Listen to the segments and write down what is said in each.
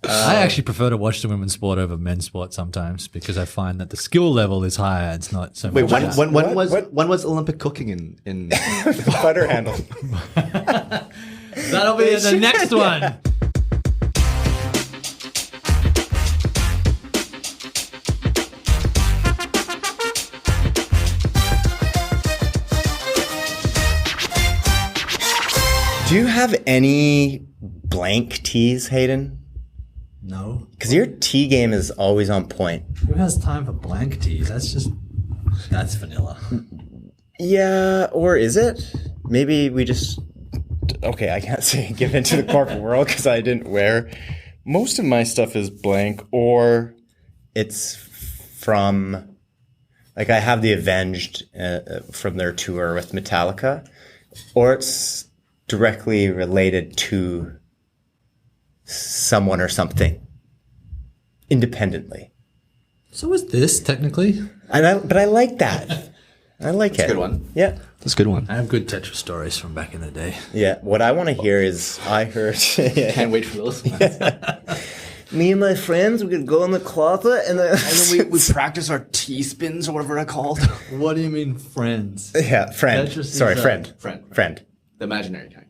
I actually prefer to watch the women's sport over men's sport sometimes because I find that the skill level is higher. It's not so Wait, much. when was Olympic cooking in Butter handle. That'll be in the next one. Do you have any blank teas, Hayden? No. Because your tea game is always on point. Who has time for blank teas? That's vanilla. Yeah, or is it? Maybe we just... Okay, I can't say give into the corporate world because I didn't wear. Most of my stuff is blank, or it's from... Like I have the Avenged from their tour with Metallica, or it's directly related to someone or something independently. So is this technically? But I like that. I like it. That's a good one. Yeah. That's a good one. I have good Tetris stories from back in the day. Yeah. What I want to hear is I heard. Can't wait for those. Me and my friends, we could go in the closet and then we practice our tea spins or whatever they're called. What do you mean friends? Yeah, friend. Tetris Sorry, is, friend. Friend. The imaginary kind.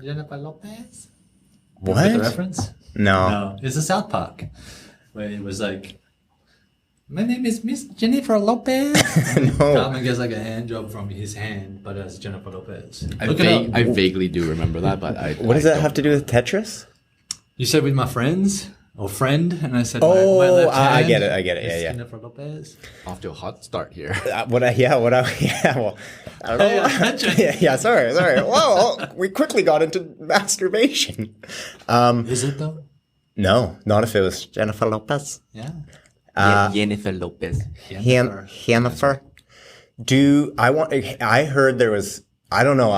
Jennifer Lopez? What? Get the reference? No. No. It's a South Park where it was like, my name is Miss Jennifer Lopez. No. Carmen gets like a hand job from his hand, but as Jennifer Lopez. I vaguely do remember that, but What does that have to do with Tetris? You said with my friends or friend, and I said my Oh, left hand. I get it. is Yeah. Jennifer Lopez. off to a hot start here. Well, I don't know. Yeah, sorry. Well, we quickly got into masturbation. Is it though? No, not if it was Jennifer Lopez. Yeah. Jennifer Lopez. Jennifer. I heard there was, I don't know,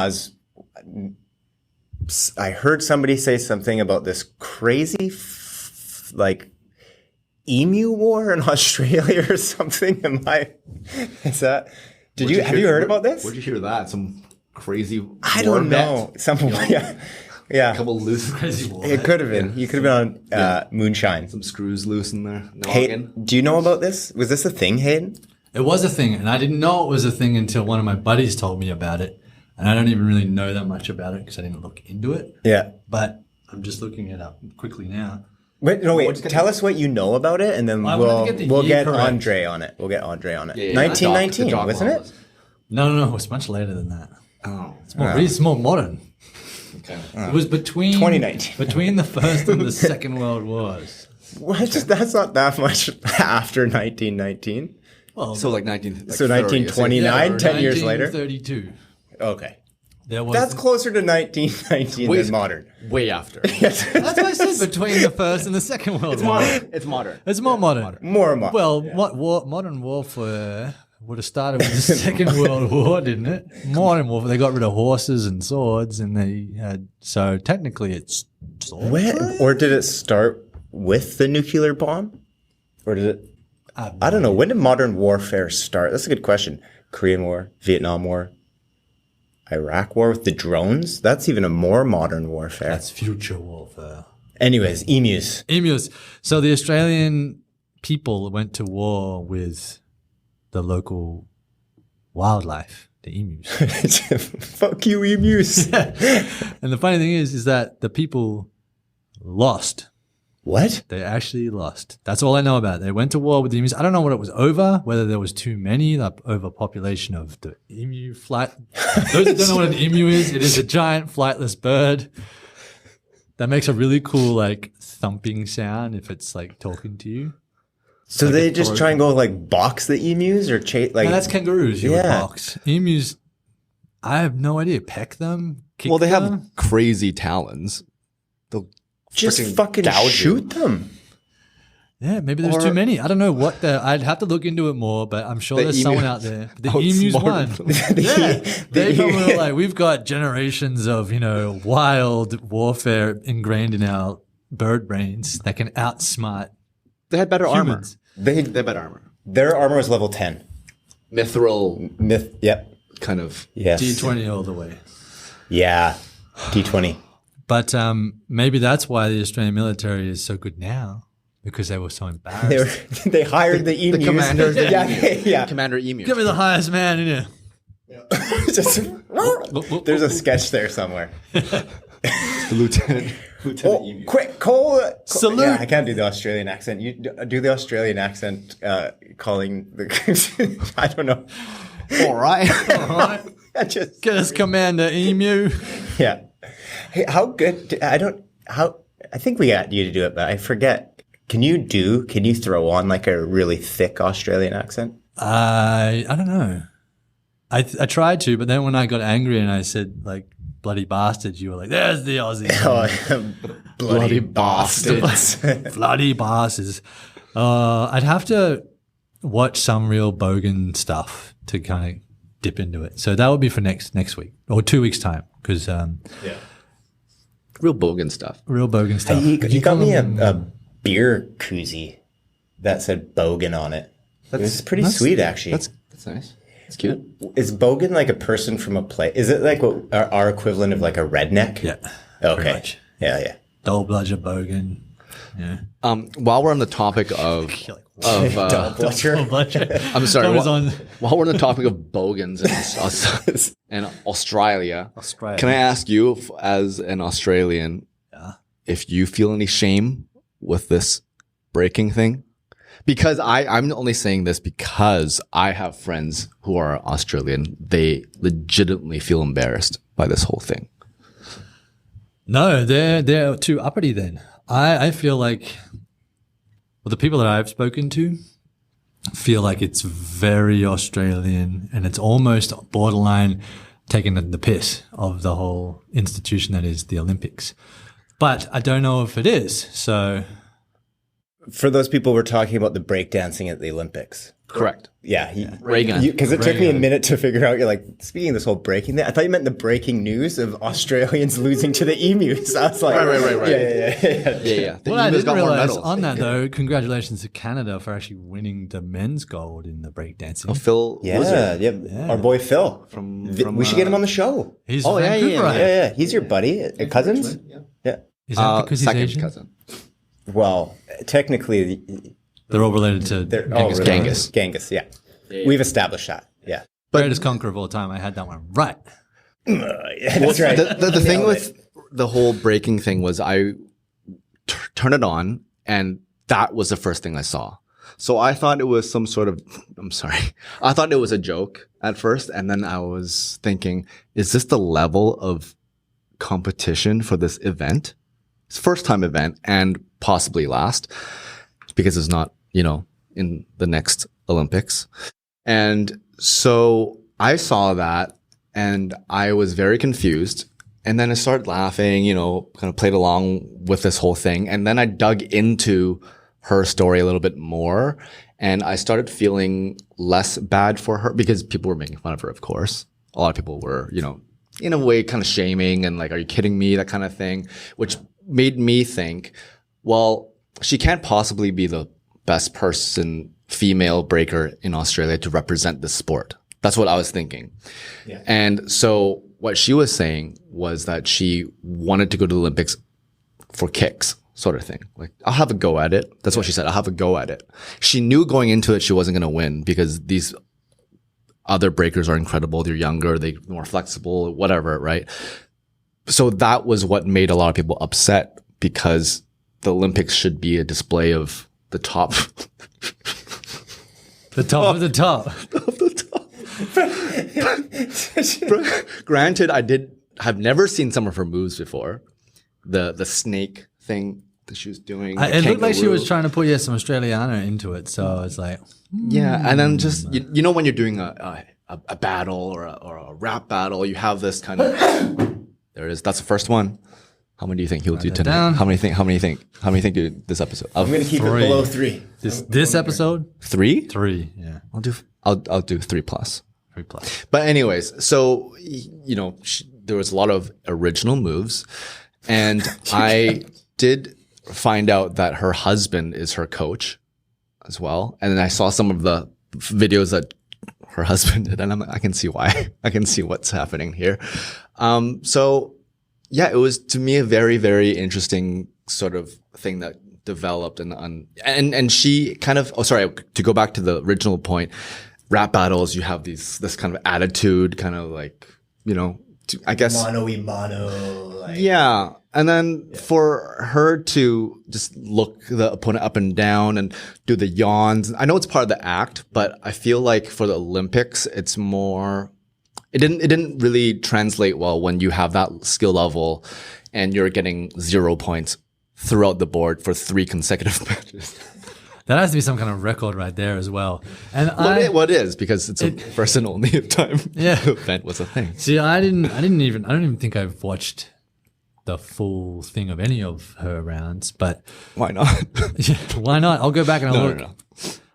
I heard somebody say something about this crazy, Emu War in Australia or something. Have you heard about this? Where'd you hear that? Some crazy I don't know. Yeah. A couple loose Crazy war. It could have been. You could have been on Moonshine. Some screws loose in there. Hey, do you know about this? Was this a thing, Hayden? It was a thing, and I didn't know it was a thing until one of my buddies told me about it. And I don't even really know that much about it because I didn't look into it. Yeah. But I'm just looking it up quickly now. Wait. Tell us what you know about it, and then we'll get correct. Andre on it. We'll get Andre on it. Yeah, 1919, the doc wasn't one it? No, it's much later than that. Oh. It's more modern. Okay. It was between 2019. between the First and the Second World Wars. What? That's not that much after 1919. Well, So like 19... So 1929, 10 years later. 1932. Okay. There was That's closer to 1919 than modern. Way after. That's what I said, between the First and the Second World War. It's modern. It's more modern. More modern. Well, modern warfare would have started with the Second World War, didn't it? Modern warfare. They got rid of horses and swords, and they had so technically it's Or did it start with the nuclear bomb? Or did it? I don't know. When did modern warfare start? That's a good question. Korean War, Vietnam War, Iraq War with the drones? That's even a more modern warfare. That's future warfare. Anyways, emus. Emus. So the Australian people went to war with the local wildlife, the emus. Fuck you, emus. And the funny thing is that the people lost. What? They actually lost. That's all I know about it. They went to war with the emus. I don't know what it was over, whether there was too many, like overpopulation of the emu flight. Those that don't know what an emu is, it is a giant flightless bird that makes a really cool like thumping sound if it's like talking to you. So like they a just throat. try and go like box the emus or chase like No, that's kangaroos. You would Yeah. box. Emus, I have no idea. Peck them? Kick Well, they have them? crazy talons. They'll just freaking fucking gouge you. shoot them. Yeah, maybe there's too many. I don't know what I'd have to look into it more, but I'm sure The there's emu- someone out there. The outsmarted emus won. them. Yeah. They probably were like, we've got generations of, wild warfare ingrained in our bird brains that can outsmart They had better armor. humans. They had better armor. Their armor was level 10. Mithril Yep. kind of. Yes. D20 all the way. Yeah. D20. But maybe that's why the Australian military is so good now, because they were so embarrassed. They hired the emus. commanders, the yeah. Commander Emu. Give me the highest man in here. Just- there's a sketch there somewhere. The Lieutenant Emu. Quick, Cole. Salute. Yeah, I can't do the Australian accent. You do the Australian accent, calling the. I don't know. All right. All right. I just Get us Commander Emu. yeah. Hey, how good? I think we got you to do it, but I forget. Can you throw on like a really thick Australian accent? I don't know. I tried to, but then when I got angry and I said like bloody bastards, you were like, "There's the Aussie." Bloody bastards. Bloody bastards. I'd have to watch some real bogan stuff to kind of dip into it. So that would be for next week or 2 weeks time, because Real bogan stuff. real bogan stuff. He got me a beer koozie that said Bogan on it. It was pretty sweet, actually. That's nice. It's cute. Is Bogan like a person from a play? Is it like what our equivalent of like a redneck? Yeah. Okay. Pretty much. Yeah. Double-bludger bogan. Yeah. While we're on the topic of Double-bludger. I'm sorry. That was on- While we're on the topic of bogans and Australia, can I ask you, as an Australian, if you feel any shame with this breaking thing? Because I'm only saying this because I have friends who are Australian. They legitimately feel embarrassed by this whole thing. No, they're too uppity then. I feel like, well, the people that I've spoken to feel like it's very Australian, and it's almost borderline taking the piss of the whole institution that is the Olympics. But I don't know if it is. So For those people, we're talking about the breakdancing at the Olympics. Correct. Yeah. Reagan. Because it took me a minute to figure out, you're like, speaking of this whole breaking thing, I thought you meant the breaking news of Australians losing to the emus. I was like, Right. Yeah. The what I Emus didn't got more realize medals. on that though, congratulations to Canada for actually winning the men's gold in the breakdancing. Oh, Phil Wizard. Yeah. Our boy Phil. We should get him on the show. He's Oh, yeah, Vancouver, yeah, right? Yeah. He's your buddy. Cousins? Yeah. Is that because he's second Asian? cousin. Well, technically, They're all related to they're Genghis Khan. Genghis. Genghis, yeah. We've established that. Yeah. Greatest conqueror of all time. I had that one right. Yeah, that's right. The thing Nailed with the whole breaking thing was I turned it on, and that was the first thing I saw. So I thought it was some sort of, I thought it was a joke at first. And then I was thinking, is this the level of competition for this event? It's first time event and possibly last, because it's not, in the next Olympics. And so I saw that and I was very confused. And then I started laughing, kind of played along with this whole thing. And then I dug into her story a little bit more, and I started feeling less bad for her, because people were making fun of her, of course. A lot of people were, in a way kind of shaming and like, are you kidding me? That kind of thing, which made me think, well, she can't possibly be the best female breaker in Australia to represent the sport. That's what I was thinking. Yeah. And so what she was saying was that she wanted to go to the Olympics for kicks, sort of thing. Like, I'll have a go at it. That's what she said. I'll have a go at it. She knew going into it she wasn't going to win, because these other breakers are incredible. They're younger, they're more flexible, whatever, right? So that was what made a lot of people upset, because the Olympics should be a display of the top. The top of the top. Granted, have never seen some of her moves before. The snake thing that she was doing. It looked like she was trying to put some Australiana into it. So I was like, yeah. And then just, when you're doing a battle or a rap battle, you have this kind of, there it is. That's the first one. How many do you think he'll do tonight? Down. How many think do this episode? I'm going to keep it below 3. This episode? 3? 3, yeah. I'll do 3+. 3+. But anyways, so, there was a lot of original moves, and I did find out that her husband is her coach as well. And then I saw some of the videos that her husband did, and I can see why. I can see what's happening here. So yeah, it was to me a very, very interesting sort of thing that developed and she kind of, to go back to the original point, rap battles, you have this kind of attitude, kind of like, I guess. Mano. Like, yeah. And then for her to just look the opponent up and down and do the yawns, I know it's part of the act, but I feel like for the Olympics, it's more, it didn't really translate well when you have that skill level and you're getting 0 points throughout the board for 3 consecutive matches. That has to be some kind of record right there as well. And what is, because it's a first and only time event was a thing. See, I don't even think I've watched the full thing of any of her rounds, but why not? Yeah, why not? I'll go back and I'll look. No.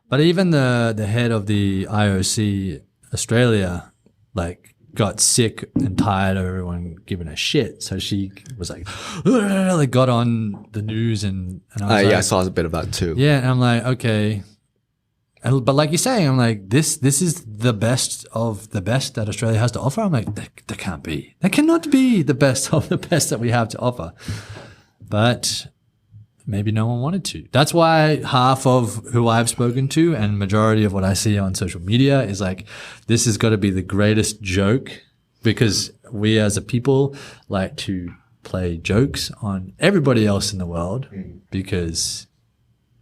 But even the head of the IOC Australia, like, got sick and tired of everyone giving her shit. So she was like got on the news and I was I saw a bit of that too. Yeah, and I'm like, okay. But like you're saying, I'm like, this is the best of the best that Australia has to offer. I'm like, there can't be. There cannot be the best of the best that we have to offer. But maybe no one wanted to. That's why half of who I've spoken to and majority of what I see on social media is like, this has got to be the greatest joke, because we as a people like to play jokes on everybody else in the world because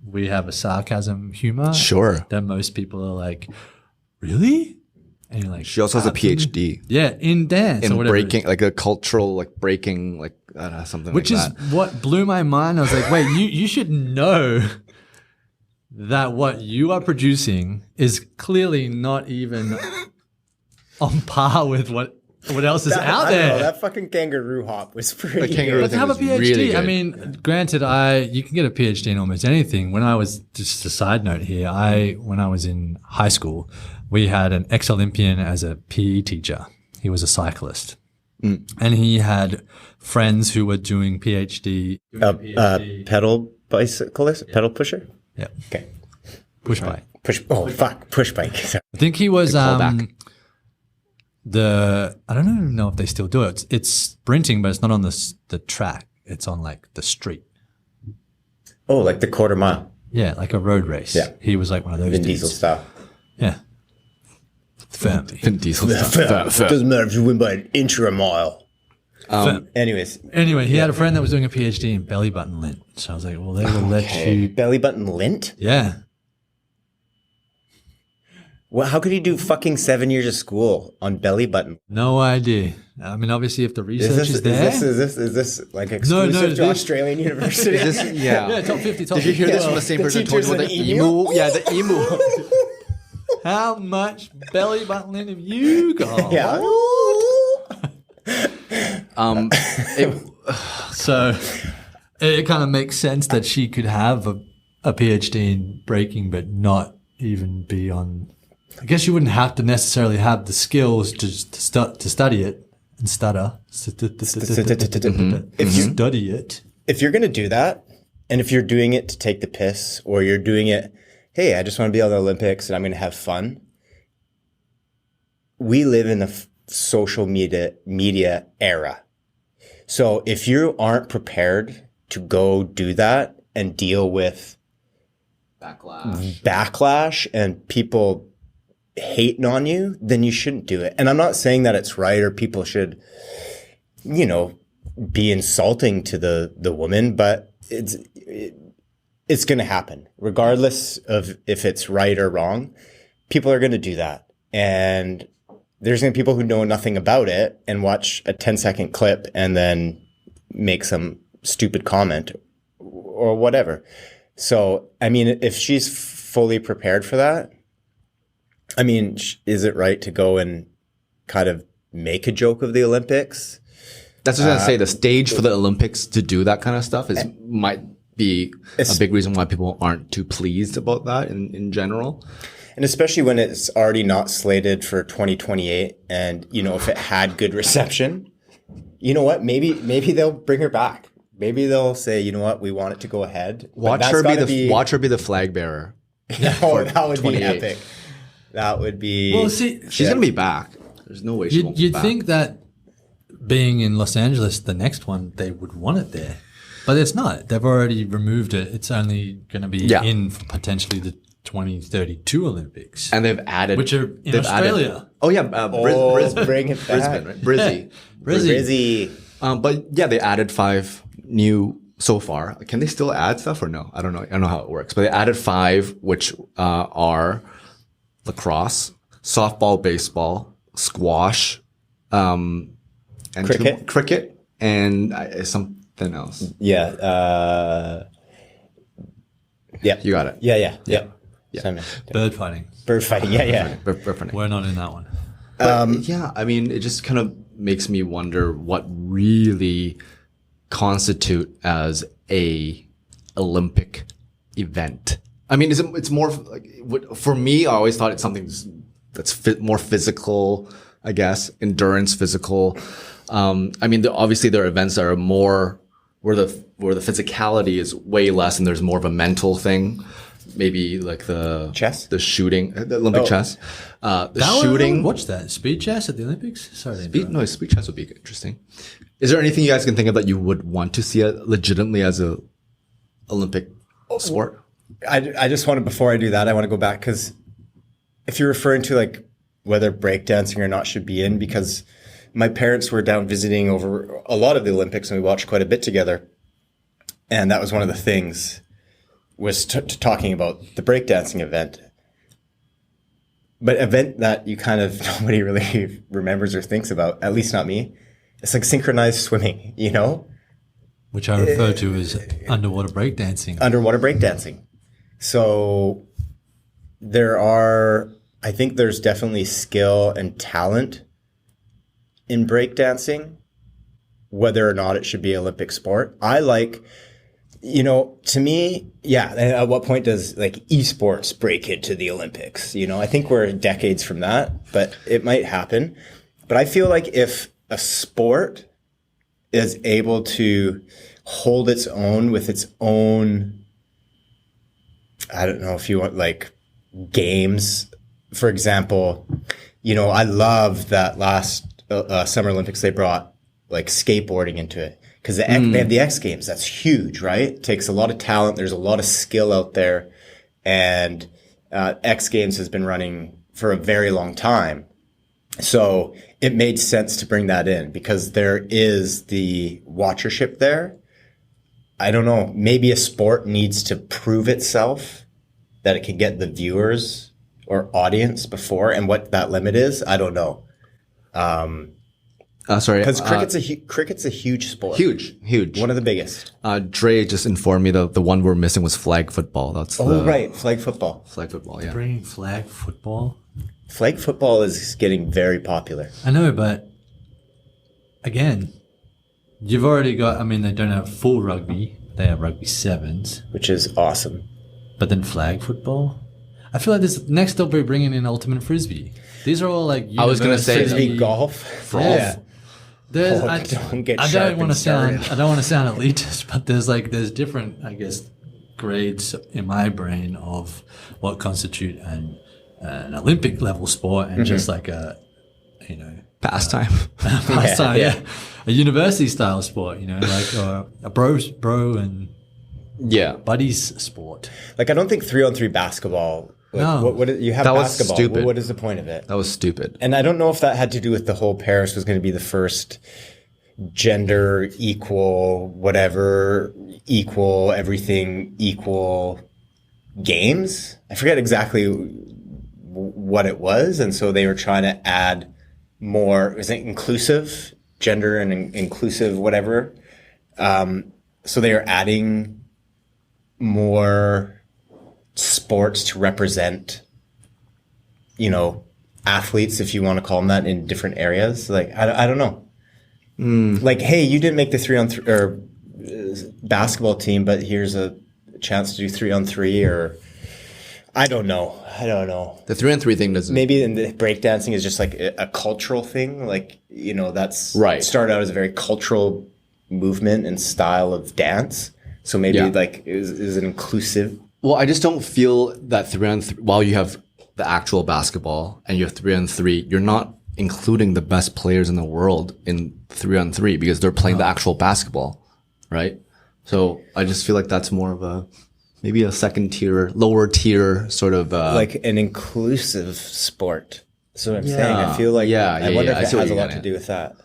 we have a sarcasm humor. Sure. That most people are like, really? And you're like, she also has a PhD. Yeah, in dance in or whatever. breaking, like a cultural, like breaking, like something Which like that. Which is what blew my mind. I was like, wait, you should know that what you are producing is clearly not even on par with what else is out I there. don't know, that fucking kangaroo hop was pretty The kangaroo good. thing Have a was PhD. really good. I mean, granted, you can get a PhD in almost anything. When I was, just a side note here, when I was in high school, we had an ex-Olympian as a PE teacher. He was a cyclist. And he had friends who were doing PhD. Pedal bicyclist? Pedal pusher? Yeah. Okay. Push bike. Push bike. Sorry. I think he was callback. I don't even know if they still do it. It's sprinting, but it's not on the track. It's on like the street. Oh, like the quarter mile. Yeah, like a road race. Yeah. He was like one of those Vin dudes. Diesel style. Yeah. Family. Vin Diesel. Doesn't matter if you win by an inch or a mile. Anyways. Anyway, he had a friend that was doing a PhD in Belly Button Lint. So I was like, well, they will let you. Belly button lint? Yeah. Well, how could he do fucking 7 years of school on belly button? No idea. I mean, obviously, if the research is there. Is this like exclusive to Australian University? Yeah, top 50, top 50. Did you hear this from the same The person who told you teachers about the in emu? Yeah, the emu. How much belly button lint have you got? Yeah. So it kind of makes sense that she could have a PhD in breaking, but not even be on. I guess you wouldn't have to necessarily have the skills to study it and stutter. If you Study it. If you're going to do that, and if you're doing it to take the piss, or you're doing it, hey, I just want to be on the Olympics and I'm going to have fun. We live in the social media era. So if you aren't prepared to go do that and deal with backlash and people hating on you, then you shouldn't do it. And I'm not saying that it's right or people should, be insulting to the woman, but it's going to happen regardless of if it's right or wrong. People are going to do that. And there's going to be people who know nothing about it and watch a 10-second clip and then make some stupid comment or whatever. So, I mean, if she's fully prepared for that, I mean, is it right to go and kind of make a joke of the Olympics? That's what I was going to say. The stage for the Olympics to do that kind of stuff might be a big reason why people aren't too pleased about that in general. And especially when it's already not slated for 2028 and, if it had good reception, you know what? Maybe they'll bring her back. Maybe they'll say, you know what? We want it to go ahead. Watch her be the flag bearer. That would be epic. That would be. Well, see, she's going to be back. There's no way she won't be You'd back. think that being in Los Angeles, the next one, they would want it there. But it's not. They've already removed it. It's only going to be in for potentially the 2032 Olympics. And they've added... Which are in Australia. Brisbane. Bring it back. Brisbane, right? Brizzy. Brizzy. But yeah, they added 5 new so far. Can they still add stuff or no? I don't know. I don't know how it works. But they added 5, which are lacrosse, softball, baseball, squash, and cricket, and something else. Yeah. You got it. Yeah. Bird fighting. Bird fighting. Yeah. Bird fighting. We're not in that one. But, yeah, I mean, it just kind of makes me wonder what really constitute as a Olympic event. I mean, it's more like, for me, I always thought it's something that's more physical, I guess, endurance, physical. I mean, obviously there are events that are more where the physicality is way less and there's more of a mental thing. Maybe like the chess, the shooting, the Olympic chess, shooting. Watch that speed chess at the Olympics. Sorry, speed chess would be interesting. Is there anything you guys can think of that you would want to see legitimately as a Olympic sport? I just want to, before I do that, I want to go back, because if you're referring to like whether breakdancing or not should be in, because my parents were down visiting over a lot of the Olympics and we watched quite a bit together, and that was one of the things. Was talking about the breakdancing event. But event that you kind of, nobody really remembers or thinks about, at least not me. It's like synchronized swimming, you know? Which I refer to as underwater breakdancing. Underwater breakdancing. So I think there's definitely skill and talent in breakdancing, whether or not it should be Olympic sport. To me, yeah, at what point does like esports break into the Olympics? I think we're decades from that, but it might happen. But I feel like if a sport is able to hold its own with its own, I don't know if you want like games, for example, I love that last Summer Olympics, they brought like skateboarding into it. Because they have the X Games. That's huge, right? It takes a lot of talent. There's a lot of skill out there. And X Games has been running for a very long time. So it made sense to bring that in because there is the watchership there. I don't know. Maybe a sport needs to prove itself that it can get the viewers or audience before, and what that limit is, I don't know. Sorry. Because cricket's a huge sport. Huge. One of the biggest. Dre just informed me that the one we're missing was flag football. Right. Flag football. Flag football, yeah. Bringing flag football? Flag football is getting very popular. I know, but again, you've already got, they don't have full rugby. They have rugby sevens. Which is awesome. But then flag football? I feel like next they'll be bringing in ultimate frisbee. These are all like I was going to say frisbee golf. Yeah. I don't want to sound elitist, but there's different, I guess, grades in my brain of what constitute an Olympic level sport and just like a pastime. A university style sport, like a bro and buddies sport. Like I don't think 3-on-3 basketball. No. What you have that basketball. Was stupid. What is the point of it? That was stupid. And I don't know if that had to do with the whole Paris was going to be the first gender equal, whatever, equal, everything equal games. I forget exactly what it was. And so they were trying to add more, was it inclusive, gender and inclusive, whatever. So they are adding more sports to represent, athletes, if you want to call them that, in different areas. Like, I don't know. Like, hey, you didn't make the 3-on-3 or basketball team, but here's a chance to do 3-on-3, or I don't know. The 3-on-3 thing doesn't. Maybe in the breakdancing is just like a cultural thing. Like, that's right. Started out as a very cultural movement and style of dance. So maybe is an inclusive. Well, I just don't feel that 3-on-3, while you have the actual basketball and you have 3-on-3, you're not including the best players in the world in 3-on-3 because they're playing the actual basketball, right? So I just feel like that's more of maybe a second tier, lower tier sort of like an inclusive sport. So I'm saying, I feel like I wonder if it has a lot to do with that.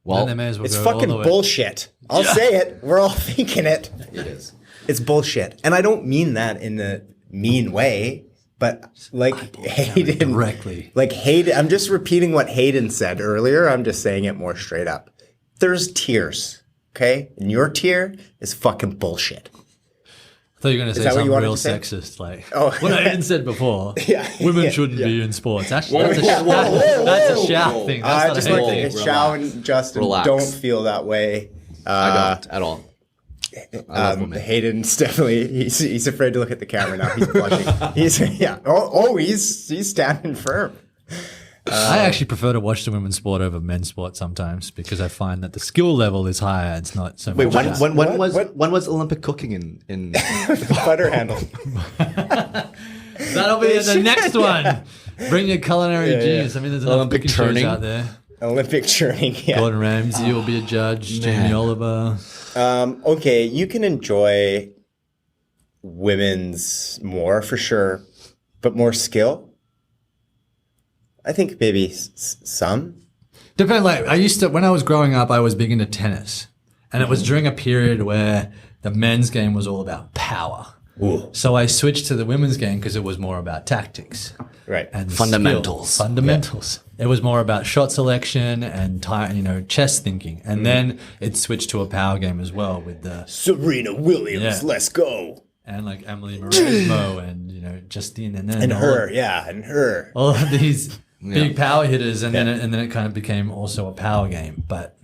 Well, they may as well It's go fucking all the way. bullshit. I'll say it. We're all thinking it. it is. It's bullshit. And I don't mean that in a mean way, but like Hayden. Directly. Like Hayden, I'm just repeating what Hayden said earlier. I'm just saying it more straight up. There's tiers, okay? And your tier is fucking bullshit. I thought you were going to say that what you something wanted real to say? sexist, like Oh. what I even said before. Yeah, Women yeah, shouldn't yeah. be in sports. Actually, that's a whoa, Shao thing. That's I not just a like hate to thing. Shao and Justin Relax. don't feel that way. I don't at all. I love women. Hayden's definitely he's afraid to look at the camera now. He's blushing. He's standing firm. I actually prefer to watch the women's sport over men's sport sometimes because I find that the skill level is higher. It's not so Wait, much. when What? was Olympic cooking in Butter handle. That'll be in the next one. Bring your culinary genius. I mean, there's enough Olympic cooking shows churning. out there. Olympic churning. Yeah. Gordon Ramsay will be a judge. Jamie Oliver. Okay, you can enjoy women's more for sure, but more skill. I think maybe some. Depend. Like I used to when I was growing up, I was big into tennis, and it was during a period where the men's game was all about power. Ooh. So I switched to the women's game because it was more about tactics Right. and Fundamentals. skill. Fundamentals. It was more about shot selection and chess thinking, and then it switched to a power game as well with the Serena Williams, Yeah. let's go. and like Emily Maresmo and Justine and then And all- her, yeah, and her. all of these big power hitters, and then it kind of became also a power game. But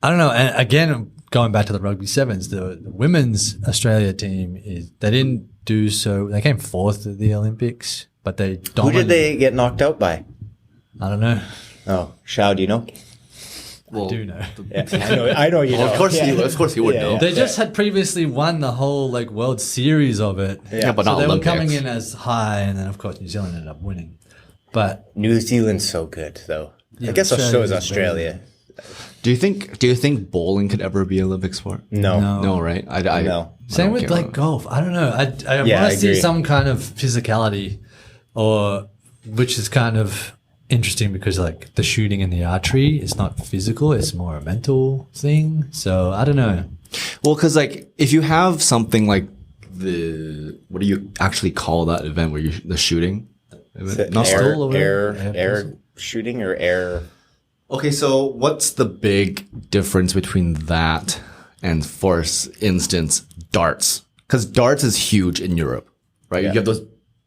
I don't know. And again, going back to the rugby sevens, the women's Australia team they didn't do so. They came fourth at the Olympics, but they Who dominated. did they get knocked out by? I don't know. Oh, Shao, do you know? Well, I do know. Yeah, I know you know. Of course, Yeah. of course, he would Yeah, know. yeah. They just had previously won the whole World Series of it. Yeah, but So not they Olympics. were coming in as high, and then of course New Zealand ended up winning. But New Zealand's so good, though. Yeah, I guess so is Australia's Australia. Do you think bowling could ever be Olympic sport? No. No, right? I No. same don't with care. golf. I don't know. I Yeah, want I to see agree. some kind of physicality, which is kind of interesting because the shooting and the archery is not physical; it's more a mental thing. So I don't know. Well, because if you have something like what do you actually call that event where the shooting? Not still or air whatever. shooting or air. Okay, so what's the big difference between that and, for instance, darts? Because darts is huge in Europe, right? Yeah. You have those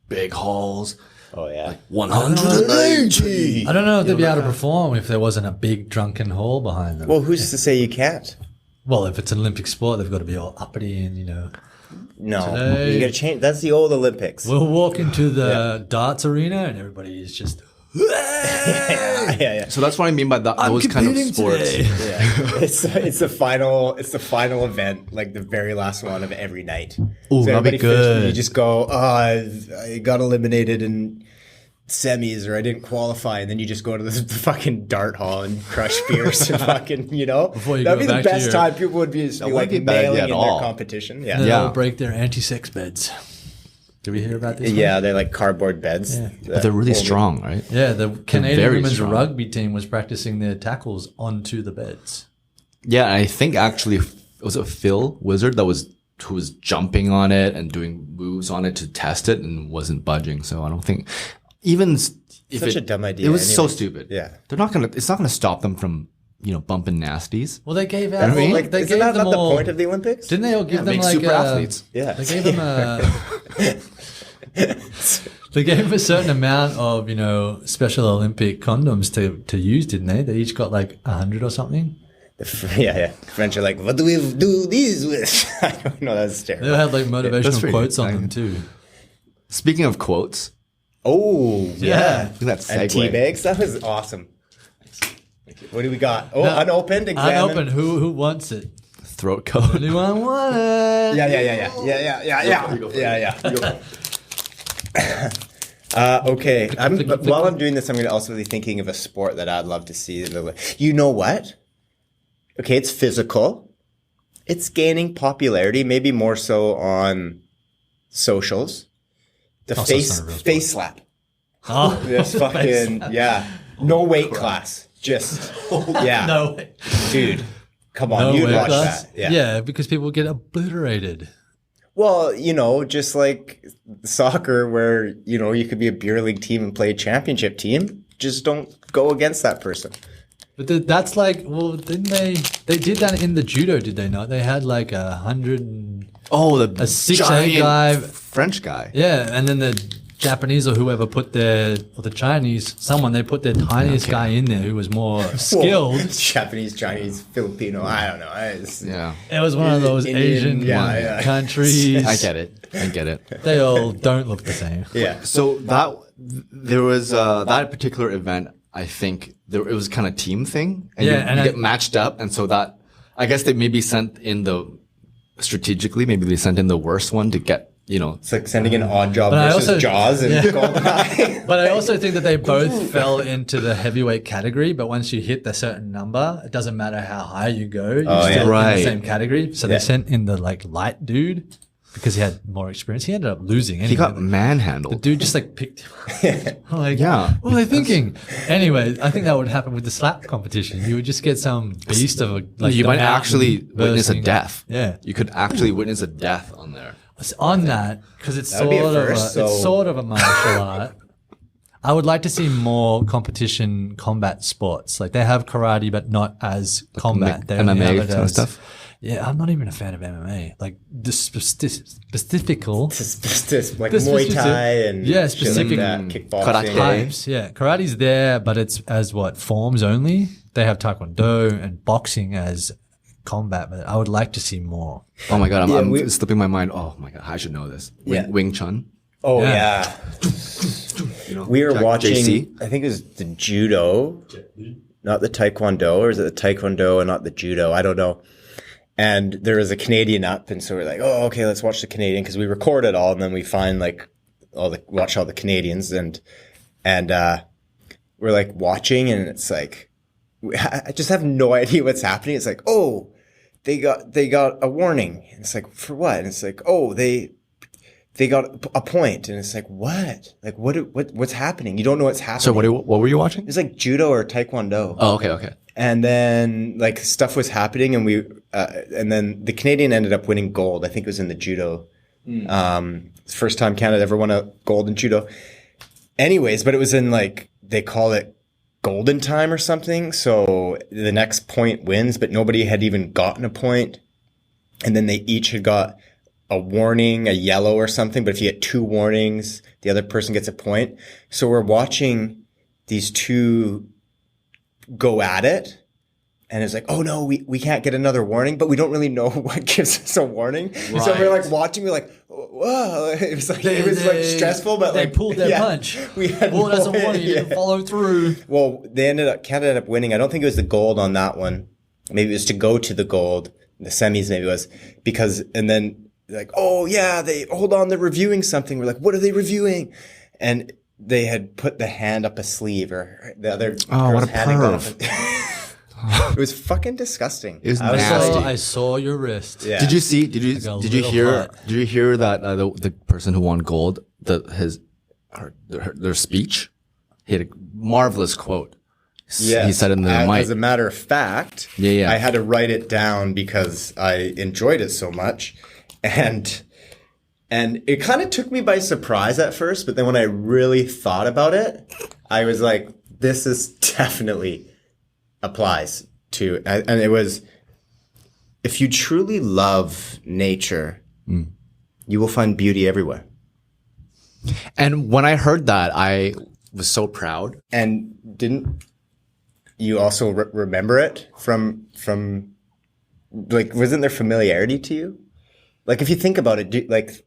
big halls, Oh yeah. 180. I don't know if they'd be able to perform if there wasn't a big drunken hall behind them. Well, who's to say you can't? Well, if it's an Olympic sport, they've got to be all uppity and No, Today- you got to change. That's the old Olympics. We'll walk into the darts arena and everybody is just. yeah. So that's what I mean by those kind of competing sports. today. Yeah. it's the final event, like the very last one of every night. Ooh, so that'd be everybody finishes and good. you just go, I got eliminated in semis or I didn't qualify, and then you just go to the fucking dart hall and crush beers and fucking Before you that'd go be the back to best your- time. People would be wouldn't be a bad idea mailing at in all. their competition. Yeah. Then Yeah. they'll break their anti-sex beds. Did we hear about this? one? Yeah, they're like cardboard beds. Yeah. But they're really strong, right? Yeah, the Canadian very women's strong. rugby team was practicing their tackles onto the beds. Yeah, and I think actually, was it Phil Wizard who was jumping on it and doing moves on it to test it and wasn't budging. So I don't think even if Such a dumb idea It was so anyways. stupid. Yeah. It's not gonna stop them from bumping nasties. Well, they gave out. I mean, Like, they isn't gave that them not all, the point of the Olympics? Didn't they all give them make like super athletes. Yeah. They gave them a. They gave them a certain amount of special Olympic condoms to use, didn't they? They each got like 100 or something. Yeah. French are like, what do we do these with? I don't know. That's They terrible. had like that's motivational pretty quotes on good. them too. Speaking of quotes, Oh, Yeah. look at that And segue. tea bags. That was awesome. What do we got? Oh, No, unopened. Examine. Unopened. Who wants it? Throat coat. Anyone want it? Yeah. Okay. While I'm doing this, I'm going to also be thinking of a sport that I'd love to see. You know what? Okay, it's physical. It's gaining popularity, maybe more so on socials. The face slap. Oh, This fucking, yeah. No weight class. Just, yeah. no way. Dude, come on. No You'd way. watch that. Yeah, because people get obliterated. Well, just like soccer where, you could be a beer league team and play a championship team. Just don't go against that person. But that's like, well, didn't they did that in the judo, did they not? They had like 100 and... Oh, a 6'8" giant guy. French guy. Yeah, and then the Japanese or whoever or the Chinese, they put their tiniest guy in there who was more skilled. Japanese, Chinese, Filipino, I don't know. Yeah. It was one of those Indian, Asian countries. I get it. They all don't look the same. Yeah. So there was that particular event. I think it was kind of team thing, and you get matched up, and so that I guess they maybe sent in strategically, maybe they sent in the worst one to get. It's like sending an Odd Job But versus Jaws and GoldenEye. But I also think that they both fell into the heavyweight category. But once you hit the certain number, it doesn't matter how high you go. You're still in the same category. So they sent in the light dude because he had more experience. He ended up losing. Anyway. He got manhandled. The dude just picked him. What are they thinking? Anyway, I think that would happen with the slap competition. You would just get some beast of you might actually witness a death. Yeah. You could actually witness a death on there. On that, because it's sort of a martial art. I would like to see more competition combat sports. Like they have karate, but not as combat. They only have MMA it kind of stuff. Yeah, I'm not even a fan of MMA. Like the specific, like Muay Thai and specific kickboxing. Karate. types. Yeah, karate's there, but it's as forms only. They have taekwondo and boxing as combat, but I would like to see more. Oh my god, it's slipping my mind. Oh my god, I should know this. Wing Chun. Oh yeah. We were watching. JC? I think it was the judo, not the taekwondo, or is it the taekwondo and not the judo? I don't know. And there was a Canadian up, and so we're like, oh, okay, let's watch the Canadian because we record it all, and then we find watch all the Canadians, and we're like watching, and it's like I just have no idea what's happening. It's like, oh, they got a warning. And it's like, for what? And it's like, oh, they got a point. And it's like, what? Like, what's happening? You don't know what's happening. So what were you watching? It was like judo or taekwondo. Oh, okay. And then stuff was happening, and and then the Canadian ended up winning gold. I think it was in the judo. First time Canada ever won a gold in judo. Anyways, but it was in they call it golden time or something. So the next point wins, but nobody had even gotten a point. And then they each had got a warning, a yellow or something. But if you get 2 warnings, the other person gets a point. So we're watching these two go at it. And it's like, oh no, we can't get another warning, but we don't really know what gives us a warning. Right. So we're watching, we're like, whoa. It was stressful, but they pulled their punch. We had doesn't warning, you didn't follow through. Well, Canada ended up winning. I don't think it was the gold on that one. Maybe it was to go to the gold. The semis maybe was and then oh yeah, hold on, they're reviewing something. We're like, what are they reviewing? And they had put the hand up a sleeve, or the other girl's hand had gone up. It was fucking disgusting. It was nasty. I saw your wrist. Yeah. Did you hear that the person who won gold, their speech? He had a marvelous quote. Yes. He said in the mic. As a matter of fact, I had to write it down because I enjoyed it so much. And it kind of took me by surprise at first, but then when I really thought about it, I was like, this is definitely applies to, and it was, if you truly love nature, you will find beauty everywhere. And when I heard that, I was so proud. And didn't you also remember it from wasn't there familiarity to you? If you think about it,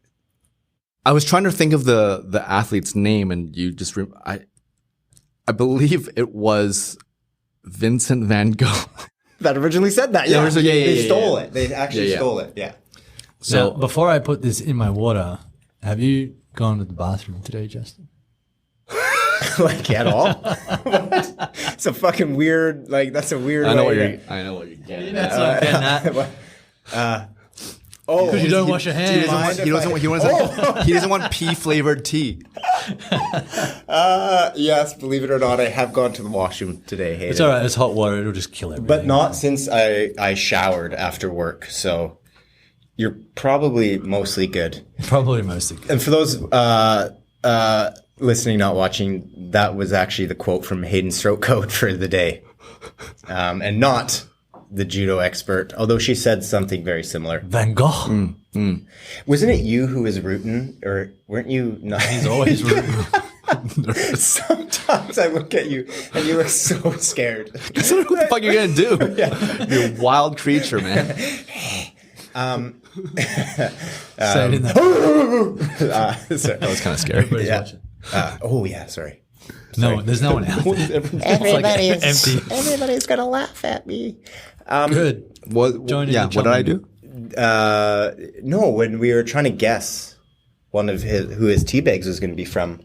I was trying to think of the athlete's name, and you just I believe it was Vincent van Gogh. That originally said that. Yeah, they stole it. They actually stole it. Yeah. So before I put this in my water, have you gone to the bathroom today, Justin? Like at all? What? It's a fucking weird. Like that's a weird. I know way what you're getting That's at. what I'm getting at. Oh, Because you don't wash your hands. He doesn't want pea flavored tea. Yes, believe it or not, I have gone to the washroom today. Hayden. It's all right. It's hot water. It'll just kill everything. But not since I showered after work. So you're probably mostly good. Probably mostly good. And for those listening, not watching, that was actually the quote from Hayden's throat code for the day. And not the judo expert, although she said something very similar. Van Gogh. Wasn't it you who was rooting, or weren't you? Not? He's always rude. Sometimes I look at you and you look so scared. What the fuck are you gonna do? You're a wild creature, man. Say it in that. Sorry. That was kind of scary. Everybody's Yeah. watching. Sorry. No, there's no one out there. Empty. Everybody's gonna laugh at me. Good. Join in the What did I do? No, when we were trying to guess who his tea bags was going to be from,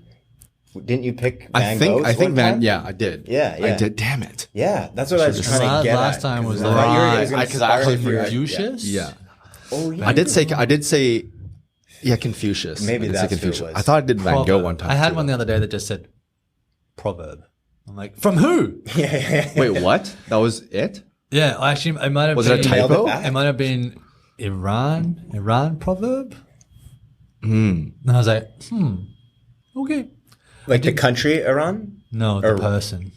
didn't you pick Van Gogh's I think one Van. time? Yeah, I did. Yeah. I did. Damn it. Yeah, that's what I was trying to get Last at. time was 'Cause I thought you were- it was gonna Because I spark actually your- Confucius? Yeah. Oh, yeah. I did say. Yeah, Confucius. Maybe I did that's say who it Confucius. was. I thought I did Van Gogh Proverb. one time. I had too. one the other day that just said proverb. I'm like, from who? Wait, what? That was it? Yeah, actually, it might have Was been. it a typo? It might have been Iran proverb. And I was like, okay. Like the country Iran? No, the person.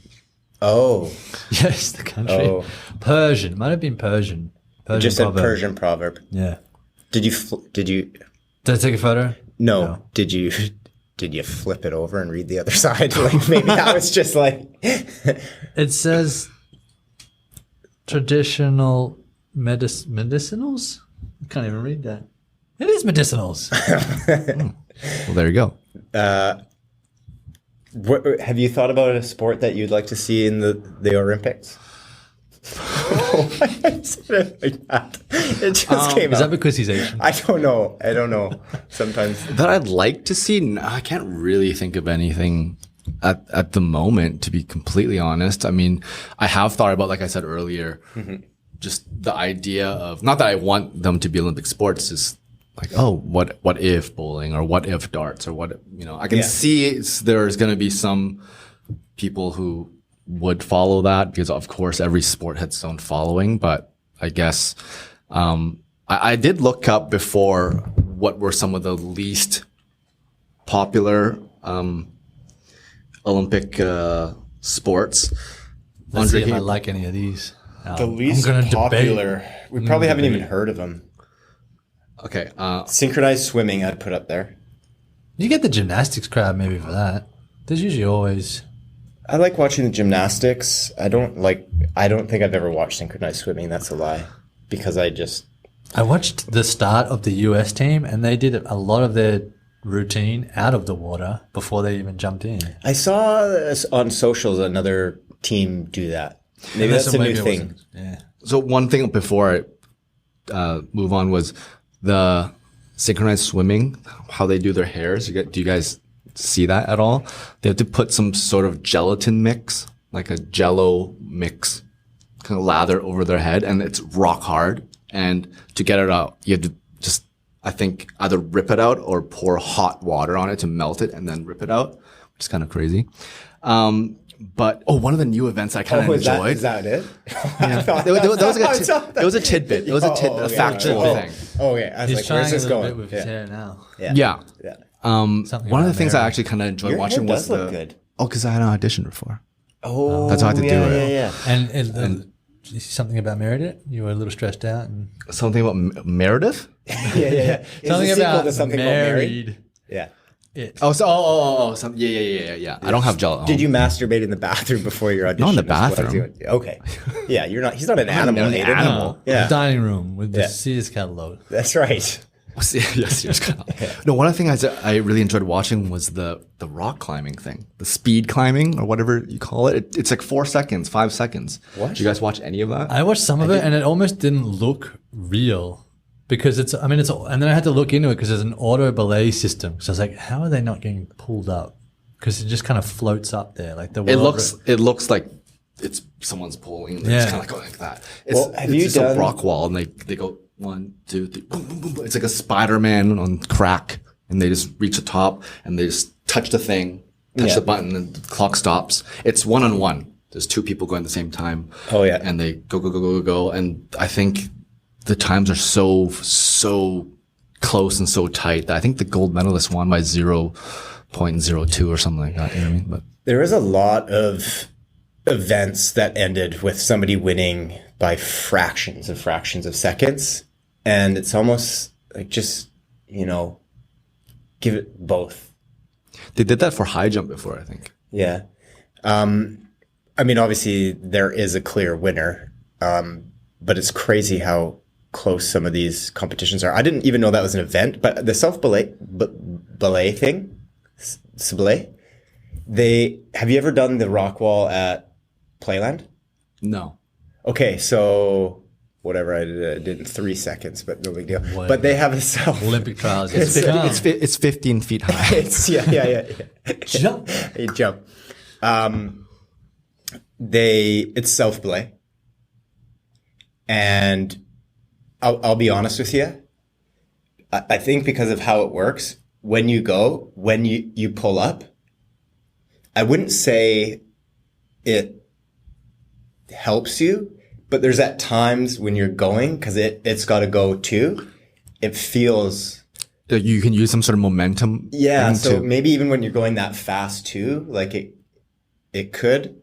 Oh, Yes, the country. Oh. Persian. It might have been Persian. it just said proverb. Persian proverb. Yeah. Did you? Did I take a photo? No. Did you flip it over and read the other side? Like maybe that was just like. It says traditional medicinals. I can't even read that. It is medicinals. Well, there you go. Have you thought about a sport that you'd like to see in the Olympics? I said it like that. It just came Is out. that because he's Asian? I don't know. Sometimes. That I'd like to see. No, I can't really think of anything at the moment, to be completely honest. I mean, I have thought about, like I said earlier, just the idea of, not that I want them to be Olympic sports, is like, oh, what if bowling, or what if darts, or what, I can see there's going to be some people who would follow that, because of course every sport has its own following. But I guess I did look up before what were some of the least popular Olympic sports. Let's see if can I you- like any of these. The least gonna popular. debate. We probably haven't even heard of them. Okay. Synchronized swimming, I'd put up there. You get the gymnastics crowd maybe for that. There's usually always. I like watching the gymnastics. I don't think I've ever watched synchronized swimming. That's a lie, because I watched the start of the US team, and they did a lot of their routine out of the water before they even jumped in. I saw this on socials another team do that. Maybe that's a new it thing. wasn't. Yeah. So one thing before I move on was the synchronized swimming, how they do their hairs. Do you guys see that at all? They have to put some sort of gelatin mix, like a jello mix, kind of lather over their head, and it's rock hard. And to get it out, you have to just, I think, either rip it out or pour hot water on it to melt it and then rip it out, which is kind of crazy. But one of the new events I kind of enjoyed. Is that it? It was a tidbit. It was a factual thing. Oh yeah, I was He's like, trying where's this a little going? bit with his hair now. Yeah. Something One of the about things I Mary. actually kind of enjoyed Your watching hair was does look good. because I had an audition before. Oh, That's how I had to do it. Yeah. And something about Meredith? You were a little stressed out. And Something about Meredith? Yeah. It's something a sequel about to something about Mary. married. Yeah. It. Yeah. I don't have gel. Did you masturbate in the bathroom before your audition? Not in the is what I was bathroom. doing. Okay. Yeah, he's not an animal. an Hayden. animal. Yeah. The dining room with the Yeah. Sears catalog. That's right. Yes. No, one of the things I really enjoyed watching was the rock climbing thing, the speed climbing or whatever you call it. It's like 4 seconds, 5 seconds. What? Did you guys watch any of that? I watched some of it, and it almost didn't look real because and then I had to look into it because there's an auto belay system. So I was like, how are they not getting pulled up? because it just kind of floats up there, like the It world looks like it's someone's pulling. And they're just kind of going like that. Have it's you just done a rock wall, and they go 1, 2, 3, boom, boom, boom, boom. It's like a Spider-Man on crack, and they just reach the top and they just touch the thing, touch the button, and the clock stops. It's 1-on-1. There's 2 people going at the same time. Oh yeah, and they go, and I think the times are so close and so tight that I think the gold medalist won by 0.02 or something like that. You know what I mean? But there is a lot of events that ended with somebody winning by fractions of seconds, and it's almost like just give it both. they did that for high jump before, I think. Yeah. I mean, obviously there is a clear winner, but it's crazy how close some of these competitions are. I didn't even know that was an event, but the self-belay thing, belay, have you ever done the rock wall at Playland? No. Okay, so whatever, I did in 3 seconds, but no big deal. What? But they have a self Olympic trials. It's 15 feet high. It's yeah. Jump. You jump. It's self-belay. And I'll be honest with you. I think because of how it works, when you pull up, I wouldn't say it helps you, but there's at times when you're going, because it's got to go too, it feels... You can use some sort of momentum. Yeah, so maybe even when you're going that fast too, like it could,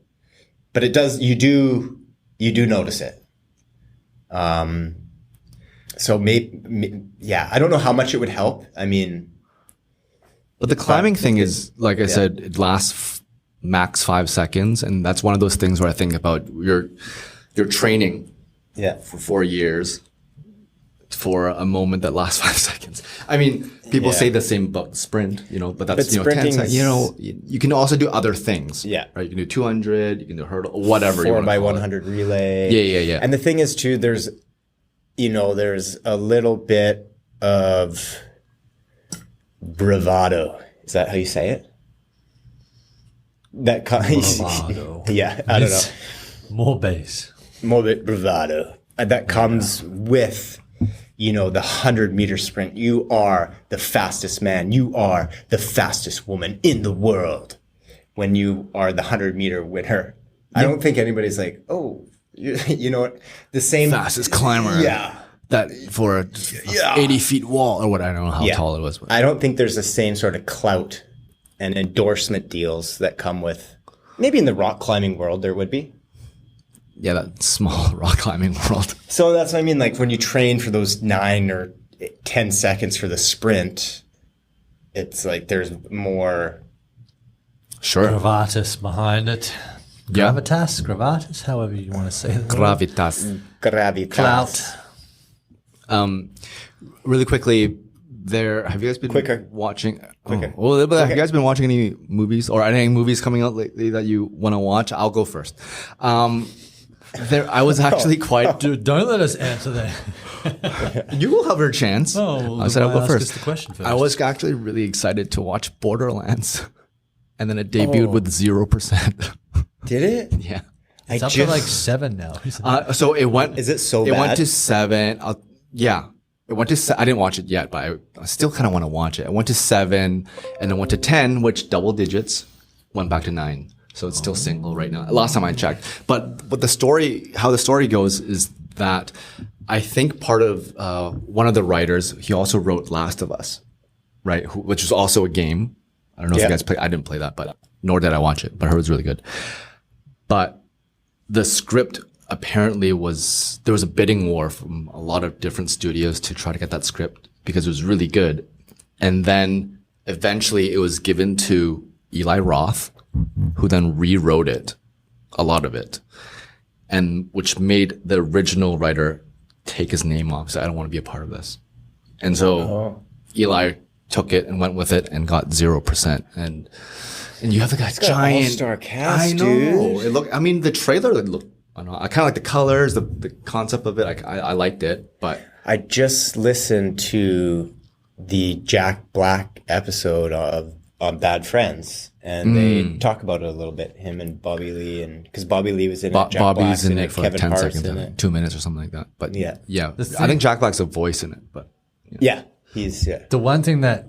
but it does. You do notice it. So maybe I don't know how much it would help. I mean, but the climbing thing is, like I said, it lasts max 5 seconds, and that's one of those things where I think about your training for 4 years for a moment that lasts 5 seconds. I mean, people say the same about sprint, but that's 10 seconds. You can also do other things. Yeah. Right. You can do 200, you can do hurdle, whatever. 4x100 relay. Yeah. And the thing is too, there's a little bit of bravado. Is that how you say it? Bravado. Yeah, I don't know. More bass. More bravado. And that comes with, the 100-meter sprint. You are the fastest man. You are the fastest woman in the world when you are the 100-meter winner. I don't think anybody's like, oh, you know what? The same. Fastest climber. Yeah. That for a 80 feet wall or what, I don't know how tall it was. But. I don't think there's the same sort of clout and endorsement deals that come with, maybe in the rock climbing world there would be. Yeah, that small rock climbing world. So that's what I mean. Like when you train for those 9 or 10 seconds for the sprint, it's like there's more. Sure. Gravatas behind it. Gravatas, however you want to say it. Gravitas. Gravitas. Clout. Really quickly, have you guys been watching? Quicker. Have you guys been watching any movies or any movies coming out lately that you want to watch? I'll go first. I was actually quite. Dude, don't let us answer that. You will have your chance. Oh, I said I'll go first. The question first. I was actually really excited to watch Borderlands, and then it debuted with 0%. Did it? Yeah. It's up to like 7 now. So it went. Is it so bad? It went to 7. It went to. I didn't watch it yet, but I still kind of want to watch it. I went to 7, and then went to 10, which double digits, went back to 9. So it's still single right now. Last time I checked. But how the story goes is that I think part of one of the writers, he also wrote Last of Us, right? Which was also a game. I don't know if you guys play. I didn't play that, but nor did I watch it. But I heard it was really good. But the script apparently there was a bidding war from a lot of different studios to try to get that script because it was really good. And then eventually it was given to Eli Roth, who then rewrote it, a lot of it, and which made the original writer take his name off. So I don't want to be a part of this. And so Eli took it and went with it and got 0%. And you have the guy's giant all-star cast. I know. Dude. The trailer looked. I don't know. I kind of like the colors, the concept of it. I liked it, but I just listened to the Jack Black episode of Bad Friends, and they talk about it a little bit. Him and Bobby Lee, and because Bobby Lee was in it, Jack Bobby's Black's in it for like Kevin 10 Hart's seconds, in it. 2 minutes or something like that. But Yeah. I think Jack Black's a voice in it. But Yeah, he's The one thing that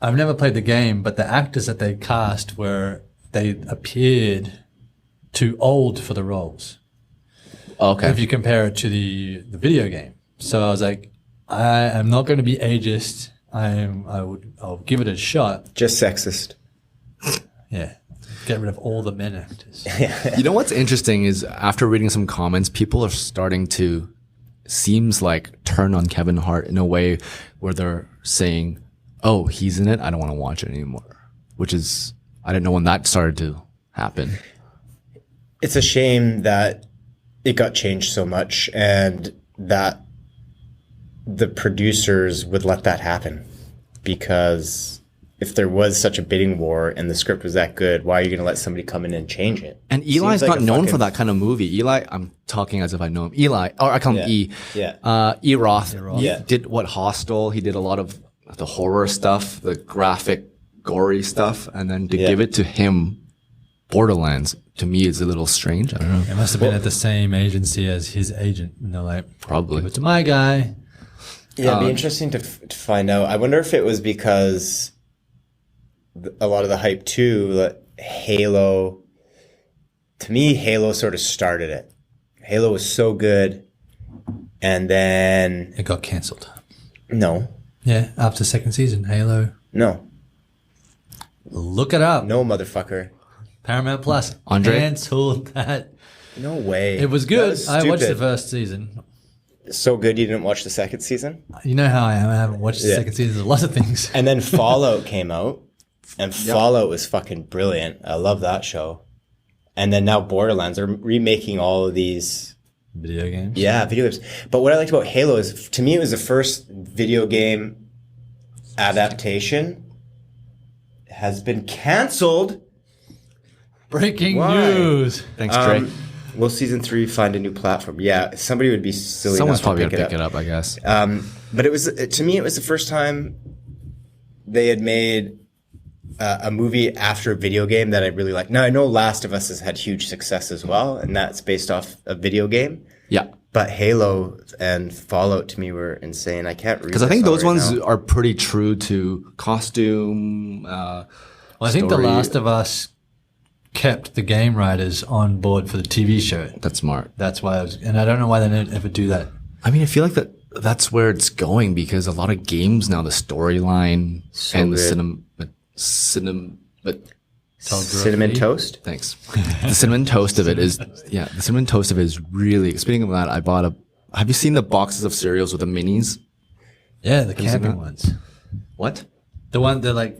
I've never played the game, but the actors that they cast they appeared too old for the roles. okay, If you compare it to the video game. So I was like, I am not going to be ageist. I'll give it a shot. just sexist. Yeah. Get rid of all the men actors. you know what's interesting is after reading some comments, people are starting to seems like turn on Kevin Hart in a way where they're saying, "Oh, he's in it. I don't want to watch it anymore." Which is I didn't know when that started to happen. It's a shame that it got changed so much, and that the producers would let that happen, because if there was such a bidding war and the script was that good, why are you going to let somebody come in and change it? And Eli's Seems like not a known for fucking- that kind of movie. Eli, I'm talking as if I know him. Eli, or I call him Yeah. E. Yeah. E. Roth. Roth. Yeah. Did what Hostel. He did a lot of the horror stuff, the graphic, gory stuff, and then to Yeah. give it to him, Borderlands, to me is a little strange. I don't know. It must have been at the same agency as his agent. And they're like, Probably. give it to my guy. Yeah, it'd be interesting to find out. I wonder if it was because a lot of the hype too, that Halo, to me, Halo sort of started it. Halo was so good, and then It got cancelled. no, Yeah, after second season, Halo. no, Look it up. no, motherfucker, Paramount Plus. Andre? Cancelled that. no way. It was That good. was I watched the stupid. first season. So good you didn't watch the second season. You know how I am. I haven't watched the Yeah. second season of a lot of things. And then Fallout came out, and Fallout was fucking brilliant. I love that show. And then now Borderlands are remaking all of these. Video games. Yeah, video games. But what I liked about Halo is, to me, it was the first video game adaptation has been canceled. Breaking Why? news. Thanks, Trey. Will season 3 find a new platform? Yeah, somebody would be silly Someone's enough probably to going to pick it up, I guess. But it was, to me, it was the first time they had made a movie after a video game that I really liked. Now, I know Last of Us has had huge success as well, and that's based off a video game. Yeah. But Halo and Fallout to me were insane. I can't read Because I think those right ones now. are pretty true to costume. Well, I think The story. Last of Us kept the game writers on board for the TV show. That's smart. That's why and I don't know why they didn't ever do that. I mean, I feel like that's where it's going because a lot of games now, the storyline and the good. Cinnamon toast. Thanks. The cinnamon toast of it is, the cinnamon toast of it is really, speaking of that, have you seen the boxes of cereals with the minis? Yeah, the camping that? ones. What? The one they're like,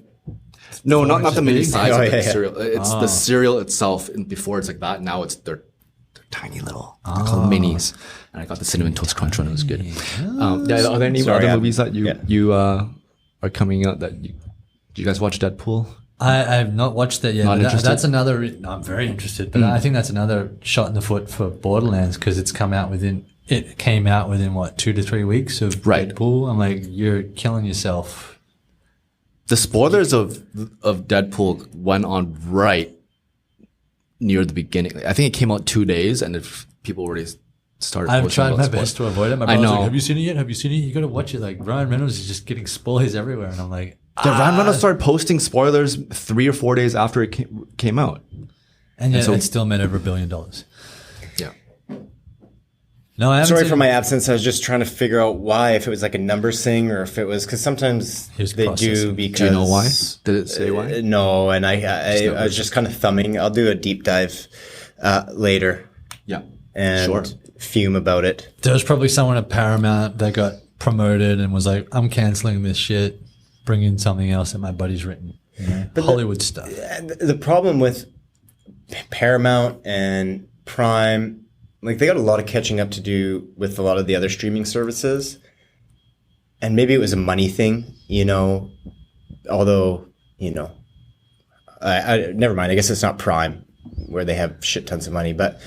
No, not the mini inches big? size Oh, of the yeah, yeah. cereal. It's the cereal itself. And before it's like that. Now they're tiny little. They're called minis. And I got the cinnamon toast crunch one. It was good. Are there any Sorry, other I'm- movies that yeah. you are coming out that do you guys watch Deadpool? I've not watched that yet. Not but interested? That's another. No, I'm very interested, but I think that's another shot in the foot for Borderlands because it came out within what 2 to 3 weeks of Right. Deadpool. I'm like, you're killing yourself. The spoilers of Deadpool went on right near the beginning. I think it came out 2 days, and if people already started. I've posting tried about my spoilers. best to avoid it. My I brother's know. like, have you seen it yet? Have you seen it? You got to watch it. Like Ryan Reynolds is just getting spoilers everywhere, and I'm like, Yeah, Ryan Reynolds started posting spoilers 3 or 4 days after it came out. and yet so- it still made over $1 billion. Yeah. No, I haven't. Sorry seen for it. my absence. I was just trying to figure out why, if it was like a numbers thing or if it was, because sometimes He was they do processing. because. Do you know why? Did it say why? No, and I was just kind of thumbing. I'll do a deep dive later Yeah. and Sure. fume about it. There was probably someone at Paramount that got promoted and was like, I'm canceling this shit, bring in something else that my buddy's written. You know? Hollywood stuff. And the problem with Paramount and Prime, like they got a lot of catching up to do with a lot of the other streaming services. And maybe it was a money thing, although, I never mind. I guess it's not Prime where they have shit tons of money, but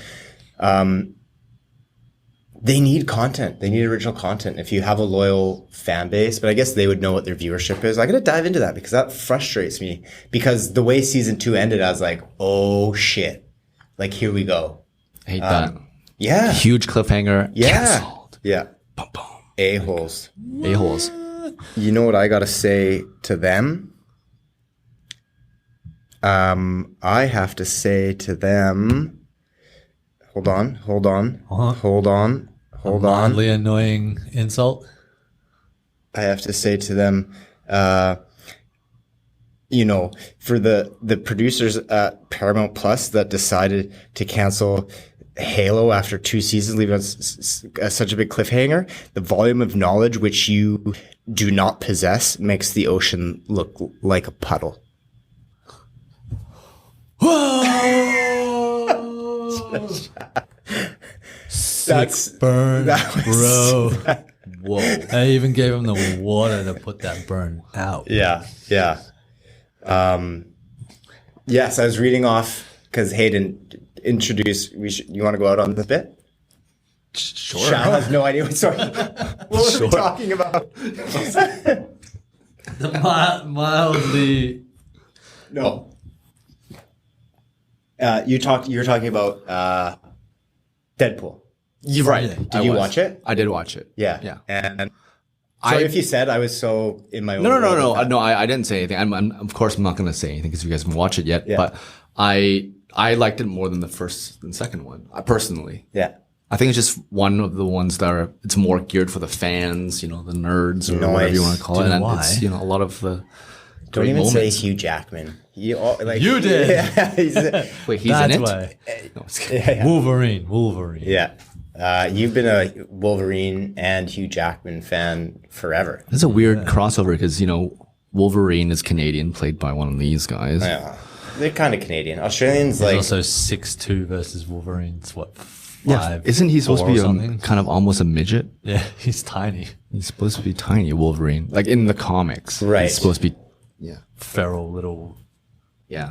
They need content. They need original content. If you have a loyal fan base, but I guess they would know what their viewership is. I got to dive into that because that frustrates me. Because the way season 2 ended, I was like, oh shit. Like, here we go. I hate that. Yeah. Huge cliffhanger. Yeah. Canceled. Yeah. Boom, boom. A-holes. A-holes. You know what I got to say to them? I have to say to them, hold on. Mildly annoying insult. I have to say to them, for the producers at Paramount Plus that decided to cancel Halo after 2 seasons, leaving us such a big cliffhanger, the volume of knowledge which you do not possess makes the ocean look like a puddle. Sick burn, bro. Whoa. I even gave him the water to put that burn out. Yeah. Yes, I was reading off because Hayden introduced. You want to go out on the bit? Sure. Shao has no idea what we're talking about. The mildly. No. You were talking about Deadpool. You're right. Did you watch it? I did watch it. Yeah. And sorry if you said I was so in my own. No. I didn't say anything. I'm of course I'm not going to say anything because you guys haven't watched it yet. Yeah. But I liked it more than the first and second one. Personally. Yeah. I think it's just one of the ones that it's more geared for the fans, the nerds or whatever you want to call it. And why? it's a lot of the. Don't even moments. say Hugh Jackman. You did. Yeah, Wait, he's That's in it. why. No, it's kidding. yeah. Wolverine. Yeah. You've been a Wolverine and Hugh Jackman fan forever. It's a weird crossover because Wolverine is Canadian, played by one of these guys. Yeah. They're kind of Canadian. Australians He's like also 6'2" versus Wolverine's what? Yeah, isn't he supposed to be kind of almost a midget? Yeah, he's tiny. He's supposed to be tiny, Wolverine. Like in the comics. Right. He's supposed to be, Feral little yeah.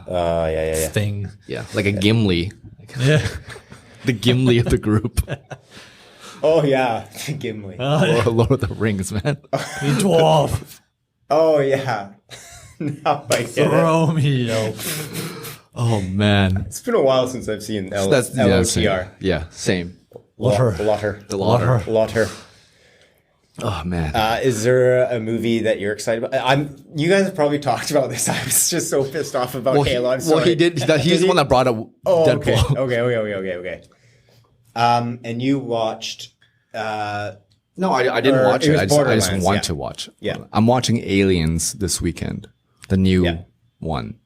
thing. Yeah, like a Gimli. Yeah. The Gimli of the group. Oh yeah, Gimli. Lord of the Rings, man. The dwarf. Oh yeah. Now I get it. Throw me out. Oh, man. It's been a while since I've seen That's LOTR. same. Lotter. Lotter. Oh, man. Is there a movie that you're excited about? You guys have probably talked about this. I was just so pissed off about Halo. I'm sorry. Well, he did. He's the one that brought up Deadpool. Okay. And you watched. No, I didn't watch it. I just want to watch. Yeah. I'm watching Aliens this weekend, the new one.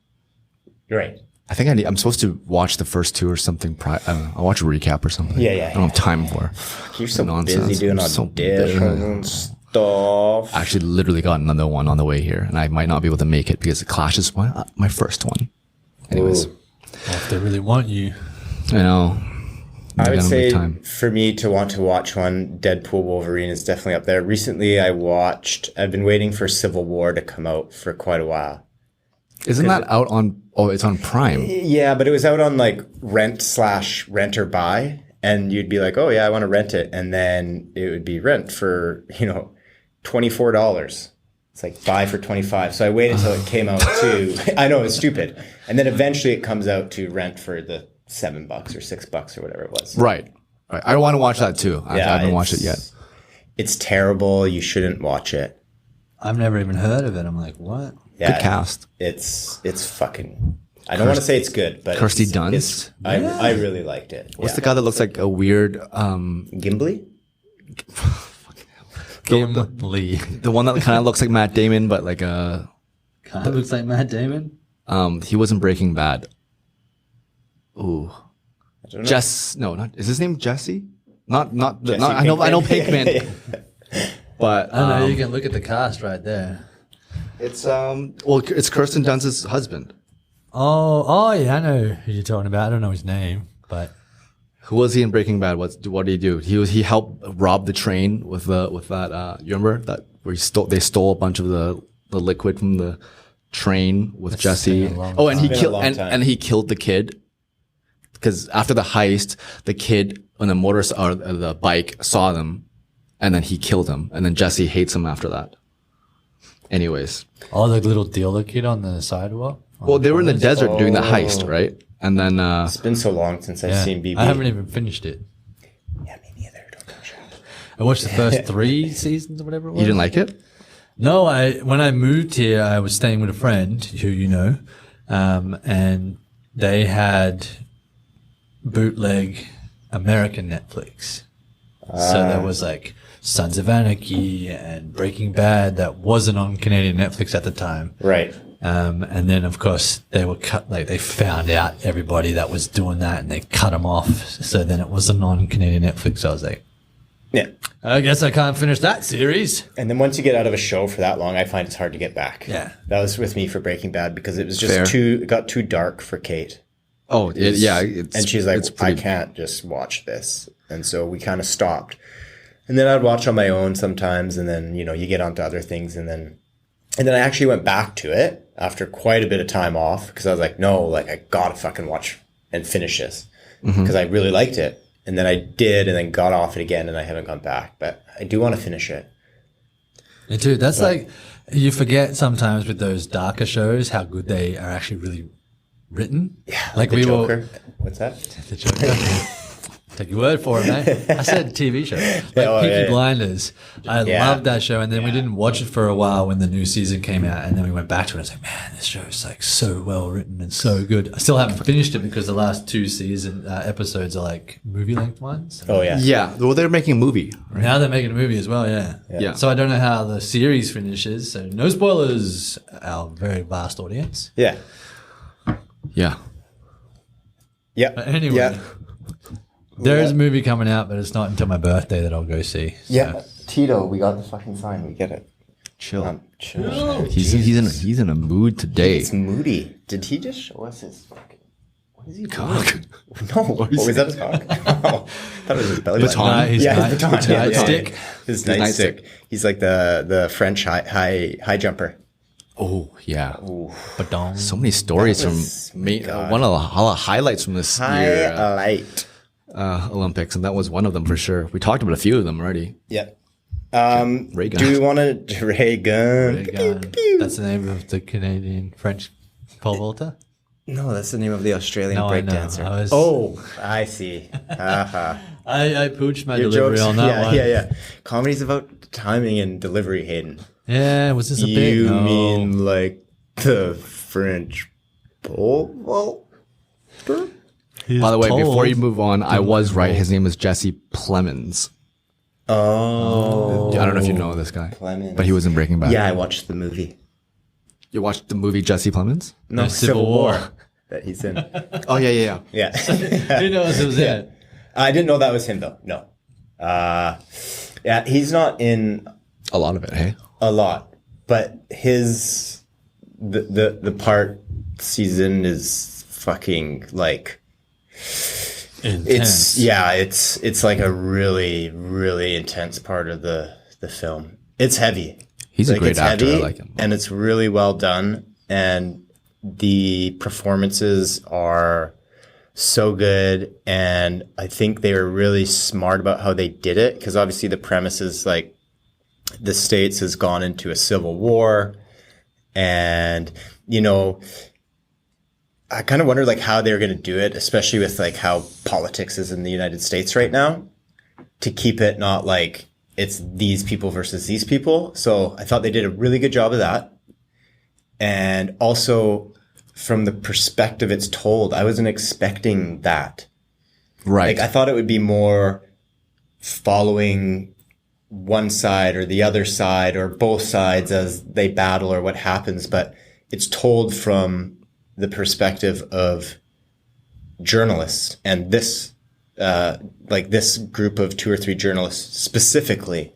Right. I think I'm supposed to watch the first 2 or something. I don't know. I'll watch a recap or something. Yeah. I don't have time for You're so nonsense. busy doing auditions stuff. I actually literally got another one on the way here, and I might not be able to make it because it clashes my first one. Anyways. Ooh. Well, if they really want you. I know. I would say for me to want to watch one, Deadpool Wolverine is definitely up there. Recently, I've been waiting for Civil War to come out for quite a while. Isn't that out on, it's on Prime. Yeah, but it was out on like rent or buy. And you'd be like, oh yeah, I want to rent it. And then it would be rent for, $24. It's like buy for 25. So I waited until it came out to, I know it's stupid. And then eventually it comes out to rent for the $7 or $6 or whatever it was. Right. I want to watch that too. I haven't watched it yet. It's terrible. You shouldn't watch it. I've never even heard of it. I'm like, what? Yeah, good cast. It's fucking. I don't want to say it's good, but Kirsty Dunst. I really liked it. What's the guy that looks like a weird Gimli? Gimli. The one that kind of looks like Matt Damon, but like a. Kind of looks like Matt Damon. He was in Breaking Bad. Ooh. I don't know. Is his name Jesse? Not Jesse I know Pinkman. But I don't know. You can look at the cast right there. it's it's Kirsten Dunst's husband. Oh yeah, I know who you're talking about. I don't know his name, but Who was he in Breaking Bad? What did he do? He helped rob the train with that you remember that where they stole a bunch of the liquid from the train with Jesse. been a long And he time. killed and he killed the kid because after the heist, the kid when the or the bike saw them, and then he killed him, and then Jesse hates him after that. Anyways, Oh, the little dealer kid on the sidewalk. well, they were in the desert doing the heist, right? And then It's been so long since I've seen BB. I haven't even finished it. Yeah, me neither. Don't touch it. I watched the first 3 seasons or whatever it was. you didn't like it. No, when I moved here, I was staying with a friend who you know, and they had bootleg American Netflix. So there was like Sons of Anarchy and Breaking Bad that wasn't on Canadian Netflix at the time. Right. And then of course they were cut, like they found out everybody that was doing that and they cut them off. So then it wasn't on Canadian Netflix. So I was like, Yeah. I guess I can't finish that series. And then once you get out of a show for that long, I find it's hard to get back. Yeah. That was with me for Breaking Bad because it was just Fair. it got too dark for Kate. Oh, it's, And she's like, it's I pretty, can't just watch this. And so we kind of stopped. And then I'd watch on my own sometimes. And then, you know, you get onto other things. And then I actually went back to it after quite a bit of time off because I was like, no, like I gotta fucking watch and finish this because I really liked it. And then I did and then got off it again and I haven't gone back. But I do want to finish it. Me too. That's like, you forget sometimes with those darker shows how good they are actually really written. Yeah. Like the we Joker. were. What's that? The Joker. Take your word for it, mate. I said TV show. Like Peaky Blinders. I loved that show. And then we didn't watch it for a while when the new season came out. And then we went back to it. I was like, man, this show is like so well written and so good. I still haven't finished it because the last 2 season episodes are like movie length ones. Oh, yeah. yeah. Well, they're making a movie. Right? Now they're making a movie as well, yeah. Yeah. So I don't know how the series finishes. So no spoilers, our very vast audience. Yeah. Yeah. Yeah. But anyway, Yeah. there is a movie coming out, but it's not until my birthday that I'll go see. So. Yeah. Tito, we got the fucking sign. We get it. Chill. Chill. He's in a mood today. It's moody. Did he just show us his fucking... What is he Cock. doing? No. What was that his cock? Oh, I thought it was his belly button. Baton? His Yeah, night- his baton. Yeah, yeah, nightstick. yeah. His nightstick. He's like the French high jumper. Oh yeah. Badong. So many stories was- from me. God. One of the highlights from this year Highlight. Olympics, and that was one of them for sure. We talked about a few of them already. Yeah. Ray gun. Do we want to Ray gun? That's the name of the Canadian French pole vaulter. No, that's the name of the Australian No, I know. breakdancer. I was- Oh, I see. Uh-huh. I pooched my Your delivery jokes. on that one. Yeah. Comedy's about timing and delivery, Hayden. Yeah, was this a bit? You No. mean like the French pole vaulter? He's By the way, before told- you move on, I was right. His name is Jesse Plemons. Oh. I don't know if you know this guy, Plemons. but he was in Breaking Bad. Yeah, I watched the movie. You watched the movie Jesse Plemons? No, Civil War. that he's in. Oh yeah. Yeah. Who knows it was it? I didn't know that was him though. No. Yeah, he's not in A lot of it. Hey. a lot, but the part season is fucking like Intense. it's like a really really intense part of the film. It's heavy. He's a great it's actor. I heavy, like him. and it's really well done, and the performances are so good, and I think they were really smart about how they did it, because obviously the premise is like the States has gone into a civil war, and you know, I kind of wonder like how they're going to do it, especially with like how politics is in the United States right now, to keep it not like it's these people versus these people. So I thought they did a really good job of that. And also from the perspective it's told, I wasn't expecting that. Right. Like I thought it would be more following one side or the other side or both sides as they battle or what happens, but it's told from the perspective of journalists, and this this group of 2 or 3 journalists specifically,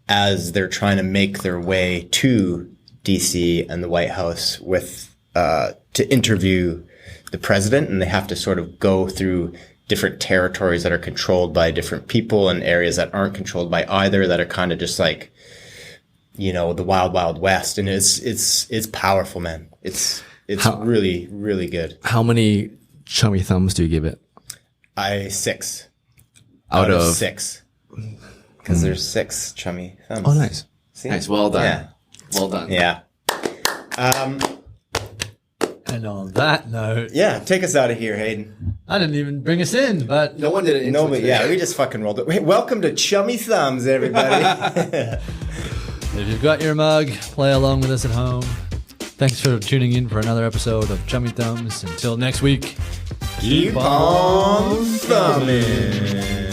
as they're trying to make their way to DC and the White House with to interview the president, and they have to sort of go through different territories that are controlled by different people and areas that aren't controlled by either, that are kind of just like, you know, the wild, wild west. And it's powerful, man. It's really, really good. How many chummy thumbs do you give it? 6. out of 6. Because there's 6 chummy thumbs. Oh, nice. See? Nice. Well done. Yeah. Well done. Yeah. And on that note, Yeah, take us out of here, Hayden. I didn't even bring us in, but No one did it. No, but yeah, we just fucking rolled it. Wait, welcome to Chummy Thumbs, everybody. if you've got your mug, play along with us at home. Thanks for tuning in for another episode of Chummy Thumbs. Until next week, Keep on thumbing.